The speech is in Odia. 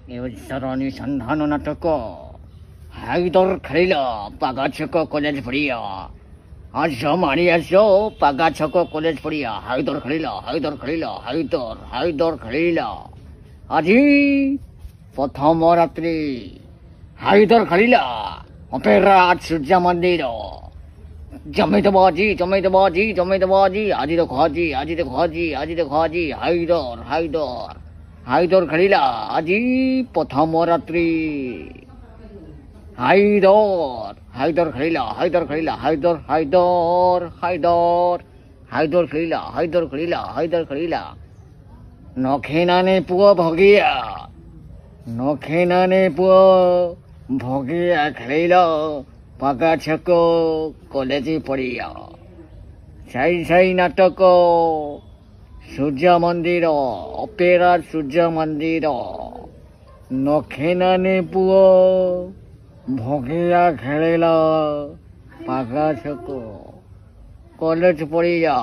ଏସରଣୀ ସନ୍ଧାନ ନାଟକ ହାଇଦର ଖେଳିଲ ପାଗା ଛକ କଲେଜ ପଡ଼ିଆ ଆସ ମାଣି ଆସ ପାଗା ଛକ କଲେଜ ପଡ଼ିଆ ହାଇଦର ଖେଳିଲ ହାଇଦର ଖେଳିଲ ଆଜି ପ୍ରଥମ ରାତ୍ରି ହାଇଦର ଖେଳିଲା ଅପେରା ସୂର୍ଯ୍ୟ ମନ୍ଦିର ଜମେଇଦବ ଆଜି ଆଜି ଦେଖ ଆଜି ହାଇଦର ଖେଳିଲା ଆଜି ପ୍ରଥମ ରାତ୍ରି ହାଇଦର ଖେଳିଲା ନଖେନାନେ ପୁଅ ଭଗିଆ ଖେଳିଲ ପାଗା ଛକ କଲେଜ ପଡ଼ିଆ ସାଇ ନାଟକ ସୂର୍ଯ୍ୟ ମନ୍ଦିର ଅପେରା ସୂର୍ଯ୍ୟ ମନ୍ଦିର ନଖେନାନେ ପୁଅ ଭଗିଆ ଖେଳିଲ ପାଗା ଛକ କଲେଜ ପଡ଼ିଆ।